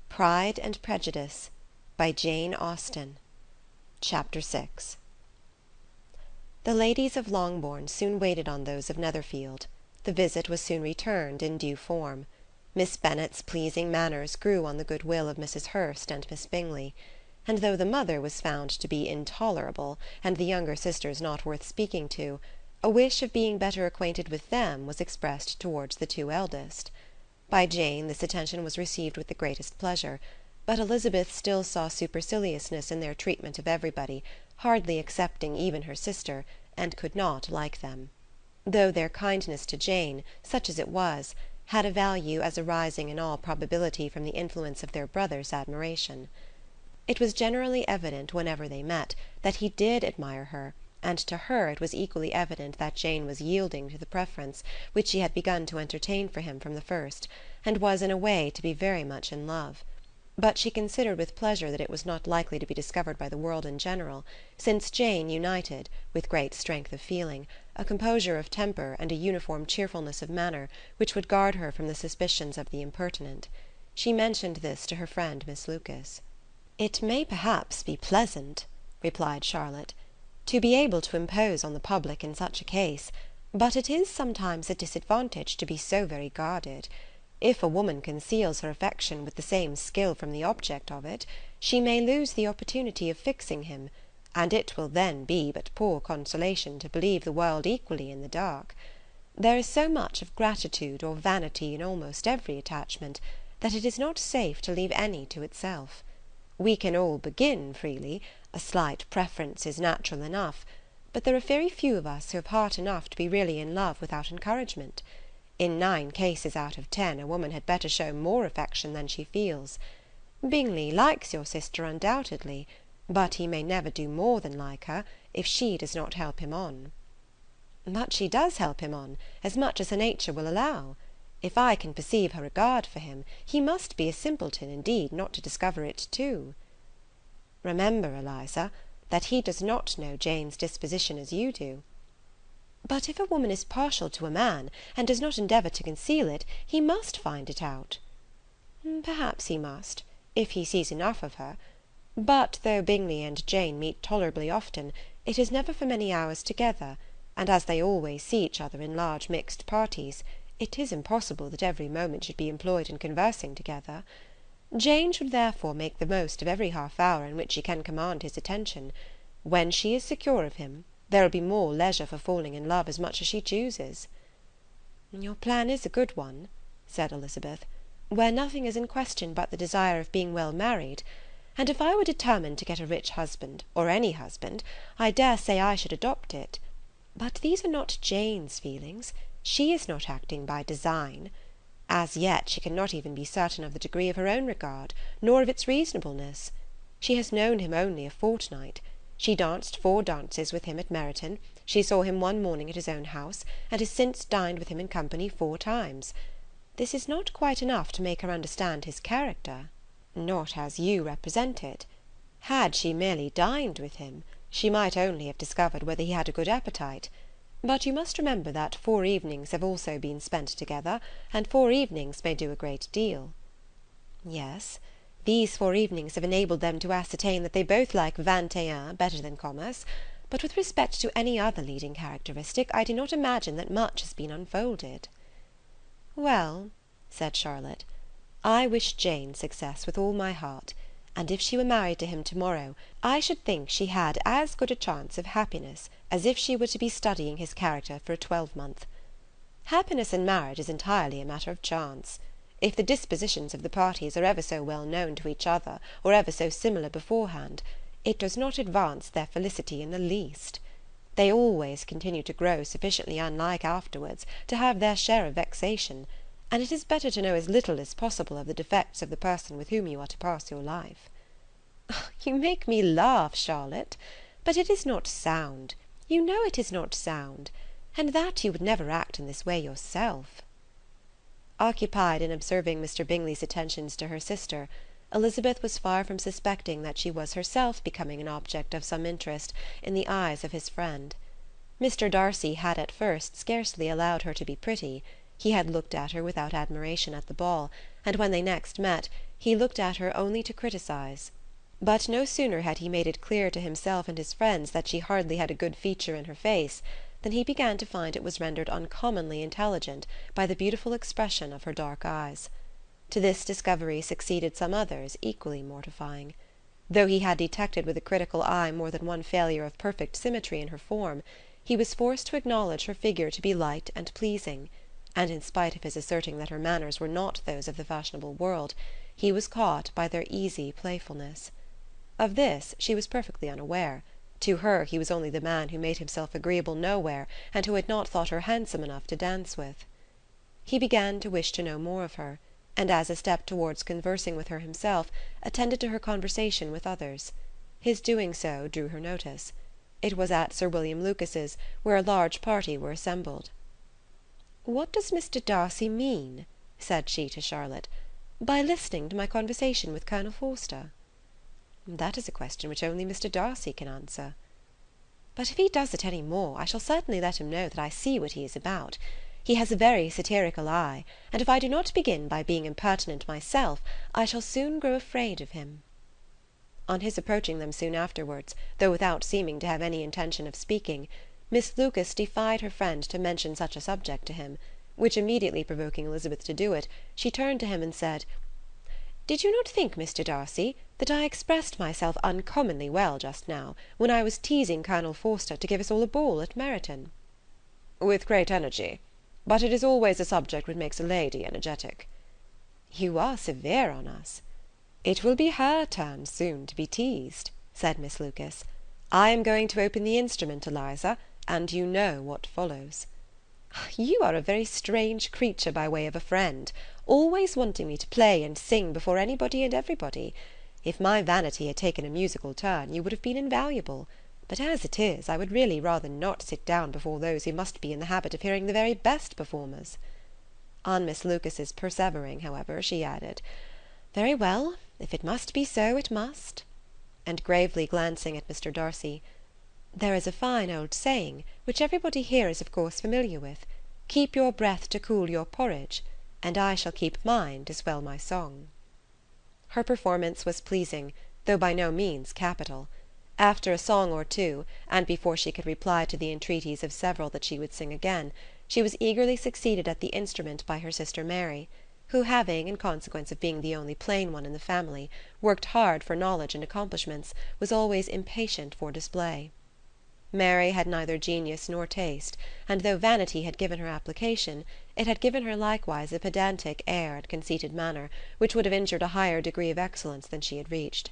Pride and Prejudice by Jane Austen. Chapter 6. The ladies of Longbourn soon waited on those of Netherfield. The visit was soon returned in due form. Miss Bennet's pleasing manners grew on the good will of Mrs. Hurst and Miss Bingley, and though the mother was found to be intolerable, and the younger sisters not worth speaking to, a wish of being better acquainted with them was expressed towards the two eldest. By Jane this attention was received with the greatest pleasure, but Elizabeth still saw superciliousness in their treatment of everybody, hardly excepting even her sister, and could not like them; though their kindness to Jane, such as it was, had a value as arising in all probability from the influence of their brother's admiration. It was generally evident, whenever they met, that he did admire her, and to her it was equally evident that Jane was yielding to the preference which she had begun to entertain for him from the first, and was in a way to be very much in love. But she considered with pleasure that it was not likely to be discovered by the world in general, since Jane united, with great strength of feeling, a composure of temper and a uniform cheerfulness of manner which would guard her from the suspicions of the impertinent. She mentioned this to her friend Miss Lucas. "It may perhaps be pleasant," replied Charlotte, "to be able to impose on the public in such a case, but it is sometimes a disadvantage to be so very guarded. If a woman conceals her affection with the same skill from the object of it, she may lose the opportunity of fixing him, and it will then be but poor consolation to believe the world equally in the dark. There is so much of gratitude or vanity in almost every attachment, that it is not safe to leave any to itself. We can all begin freely, a slight preference is natural enough, but there are very few of us who have heart enough to be really in love without encouragement. In 9 cases out of 10 a woman had better show more affection than she feels. Bingley likes your sister undoubtedly, but he may never do more than like her, if she does not help him on." "But she does help him on, as much as her nature will allow. If I can perceive her regard for him, he must be a simpleton indeed not to discover it too." "Remember, Eliza, that he does not know Jane's disposition as you do." "But if a woman is partial to a man, and does not endeavour to conceal it, he must find it out." "Perhaps he must, if he sees enough of her. But though Bingley and Jane meet tolerably often, it is never for many hours together, and as they always see each other in large mixed parties, it is impossible that every moment should be employed in conversing together. Jane should therefore make the most of every half hour in which she can command his attention. When she is secure of him, there will be more leisure for falling in love as much as she chooses." "Your plan is a good one," said Elizabeth, "where nothing is in question but the desire of being well married; and if I were determined to get a rich husband, or any husband, I dare say I should adopt it. But these are not Jane's feelings. She is not acting by design. As yet she cannot even be certain of the degree of her own regard, nor of its reasonableness. She has known him only a fortnight. She danced 4 dances with him at Meryton, she saw him one morning at his own house, and has since dined with him in company 4 times. This is not quite enough to make her understand his character." "Not as you represent it. Had she merely dined with him, she might only have discovered whether he had a good appetite. But you must remember that 4 evenings have also been spent together, and 4 evenings may do a great deal." "Yes, these 4 evenings have enabled them to ascertain that they both like 21 better than commerce, but with respect to any other leading characteristic, I do not imagine that much has been unfolded." "Well," said Charlotte, "I wish Jane success with all my heart, and if she were married to him to-morrow, I should think she had as good a chance of happiness as if she were to be studying his character for a 12-month. Happiness in marriage is entirely a matter of chance. If the dispositions of the parties are ever so well known to each other, or ever so similar beforehand, it does not advance their felicity in the least. They always continue to grow sufficiently unlike afterwards to have their share of vexation, and it is better to know as little as possible of the defects of the person with whom you are to pass your life." "You make me laugh, Charlotte, but it is not sound. You know it is not sound, and that you would never act in this way yourself." Occupied in observing Mr. Bingley's attentions to her sister, Elizabeth was far from suspecting that she was herself becoming an object of some interest in the eyes of his friend. Mr. Darcy had at first scarcely allowed her to be pretty. He had looked at her without admiration at the ball, and when they next met, He looked at her only to criticise. But no sooner had he made it clear to himself and his friends that she hardly had a good feature in her face than he began to find it was rendered uncommonly intelligent by the beautiful expression of her dark eyes. To this discovery succeeded some others equally mortifying. Though he had detected with a critical eye more than one failure of perfect symmetry in her form, he was forced to acknowledge her figure to be light and pleasing, and in spite of his asserting that her manners were not those of the fashionable world, he was caught by their easy playfulness. Of this she was perfectly unaware. To her he was only the man who made himself agreeable nowhere, and who had not thought her handsome enough to dance with. He began to wish to know more of her, and as a step towards conversing with her himself, attended to her conversation with others. His doing so drew her notice. It was at Sir William Lucas's, where a large party were assembled. "What does Mr. Darcy mean," said she to Charlotte, "by listening to my conversation with Colonel Forster?" "That is a question which only Mr. Darcy can answer." "But if he does it any more, I shall certainly let him know that I see what he is about. He has a very satirical eye, and if I do not begin by being impertinent myself, I shall soon grow afraid of him." On his approaching them soon afterwards, though without seeming to have any intention of speaking, Miss Lucas defied her friend to mention such a subject to him, which immediately provoking Elizabeth to do it, she turned to him and said, "Did you not think, Mr. Darcy, that I expressed myself uncommonly well just now, when I was teasing Colonel Forster to give us all a ball at Meryton?" "With great energy. But it is always a subject which makes a lady energetic." "You are severe on us." "It will be her turn soon to be teased," said Miss Lucas. "I am going to open the instrument, Eliza, and you know what follows." "You are a very strange creature by way of a friend, always wanting me to play and sing before anybody and everybody. If my vanity had taken a musical turn, you would have been invaluable. But as it is, I would really rather not sit down before those who must be in the habit of hearing the very best performers." On Miss Lucas's persevering, however, she added, "Very well, if it must be so, it must." And gravely glancing at Mr. Darcy, "There is a fine old saying, which everybody here is of course familiar with, 'Keep your breath to cool your porridge,' and I shall keep mine to swell my song." Her performance was pleasing, though by no means capital. After a song or two, and before she could reply to the entreaties of several that she would sing again, she was eagerly succeeded at the instrument by her sister Mary, who having, in consequence of being the only plain one in the family, worked hard for knowledge and accomplishments, was always impatient for display. Mary had neither genius nor taste, and though vanity had given her application, it had given her likewise a pedantic air and conceited manner, which would have injured a higher degree of excellence than she had reached.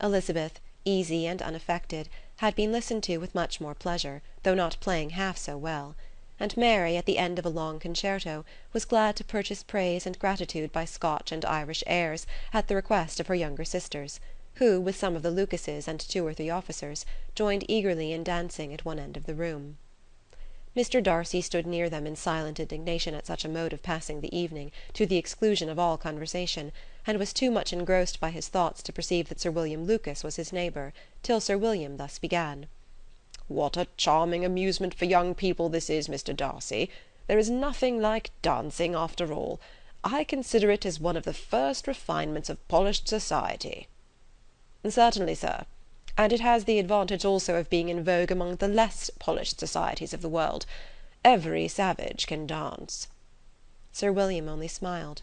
Elizabeth, easy and unaffected, had been listened to with much more pleasure, though not playing half so well; and Mary, at the end of a long concerto, was glad to purchase praise and gratitude by Scotch and Irish airs, at the request of her younger sisters, who, with some of the Lucases and 2 or 3 officers, joined eagerly in dancing at one end of the room. Mr. Darcy stood near them in silent indignation at such a mode of passing the evening, to the exclusion of all conversation, and was too much engrossed by his thoughts to perceive that Sir William Lucas was his neighbour, till Sir William thus began. "What a charming amusement for young people this is, Mr. Darcy! There is nothing like dancing, after all. I consider it as one of the first refinements of polished society." "Certainly, sir. And it has the advantage also of being in vogue among the less polished societies of the world. Every savage can dance." Sir William only smiled.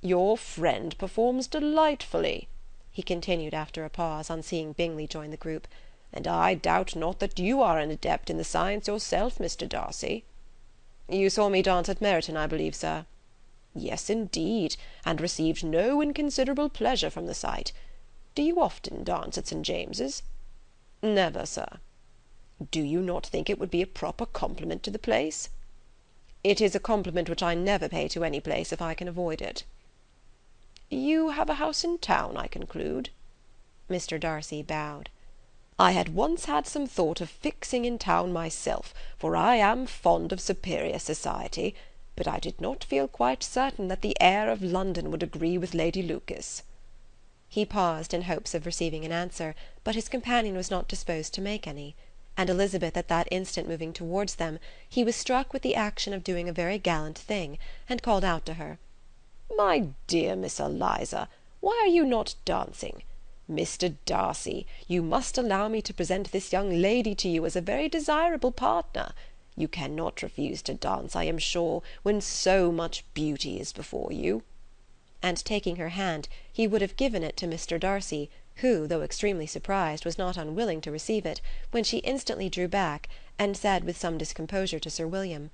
"Your friend performs delightfully," he continued after a pause, on seeing Bingley join the group, "and I doubt not that you are an adept in the science yourself, Mr. Darcy." "You saw me dance at Meryton, I believe, sir?" "Yes, indeed, and received no inconsiderable pleasure from the sight. Do you often dance at St. James's?" "Never, sir." "Do you not think it would be a proper compliment to the place?" "It is a compliment which I never pay to any place if I can avoid it." "You have a house in town, I conclude?" Mr. Darcy bowed. "I had once had some thought of fixing in town myself, for I am fond of superior society, but I did not feel quite certain that the air of London would agree with Lady Lucas." He paused in hopes of receiving an answer, but his companion was not disposed to make any; and Elizabeth at that instant moving towards them, he was struck with the action of doing a very gallant thing, and called out to her, "My dear Miss Eliza, Why are you not dancing? Mr. Darcy, you must allow me to present this young lady to you as a very desirable partner. You cannot refuse to dance, I am sure, when so much beauty is before you." And taking her hand, he would have given it to Mr. Darcy, who, though extremely surprised, was not unwilling to receive it, when she instantly drew back, and said with some discomposure to Sir William,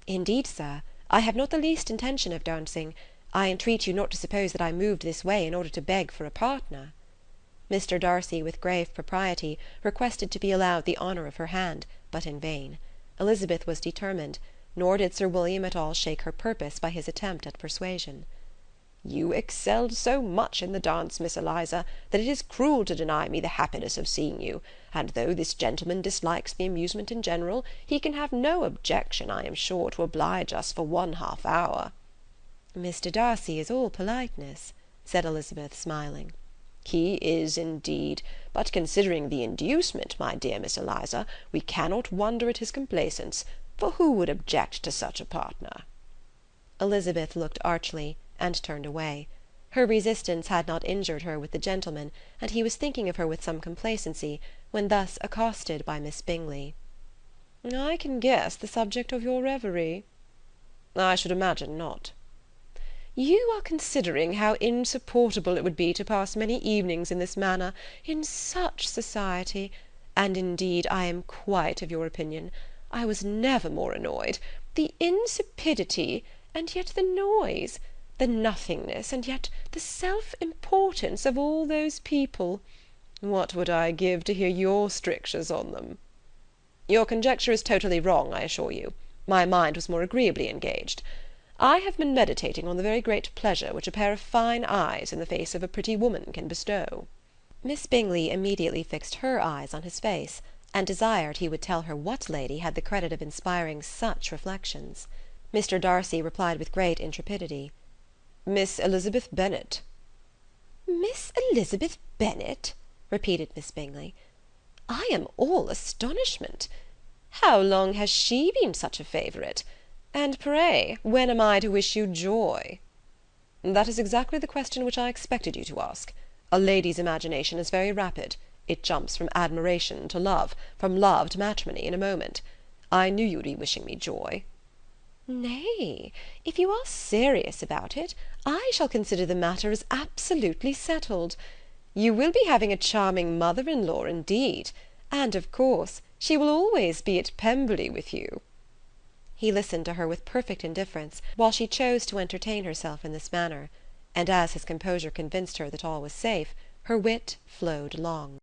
"Indeed, sir, I have not the least intention of dancing. I entreat you not to suppose that I moved this way in order to beg for a partner." Mr. Darcy, with grave propriety, requested to be allowed the honour of her hand, but in vain. Elizabeth was determined, nor did Sir William at all shake her purpose by his attempt at persuasion. "You excelled so much in the dance, Miss Eliza, that it is cruel to deny me the happiness of seeing you, and though this gentleman dislikes the amusement in general, he can have no objection, I am sure, to oblige us for 1/2 hour." "Mr. Darcy is all politeness," said Elizabeth, smiling. "He is indeed, but considering the inducement, my dear Miss Eliza, we cannot wonder at his complaisance, for who would object to such a partner?" Elizabeth looked archly, and turned away. Her resistance had not injured her with the gentleman, and he was thinking of her with some complacency, when thus accosted by Miss Bingley. "I can guess the subject of your reverie." "I should imagine not." "You are considering how insupportable it would be to pass many evenings in this manner, in such society, and indeed I am quite of your opinion. I was never more annoyed. The insipidity, and yet the noise, the nothingness, and yet the self-importance of all those people. What would I give to hear your strictures on them?" "Your conjecture is totally wrong, I assure you. My mind was more agreeably engaged. I have been meditating on the very great pleasure which a pair of fine eyes in the face of a pretty woman can bestow." Miss Bingley immediately fixed her eyes on his face, and desired he would tell her what lady had the credit of inspiring such reflections. Mr. Darcy replied with great intrepidity, "Miss Elizabeth Bennet." "Miss Elizabeth Bennet?" repeated Miss Bingley. "I am all astonishment. How long has she been such a favourite? And pray, when am I to wish you joy?" "That is exactly the question which I expected you to ask. A lady's imagination is very rapid. It jumps from admiration to love, from love to matrimony, in a moment. I knew you would be wishing me joy." "Nay, if you are serious about it, I shall consider the matter as absolutely settled. You will be having a charming mother-in-law indeed, and, of course, she will always be at Pemberley with you." He listened to her with perfect indifference, while she chose to entertain herself in this manner, and as his composure convinced her that all was safe, her wit flowed along.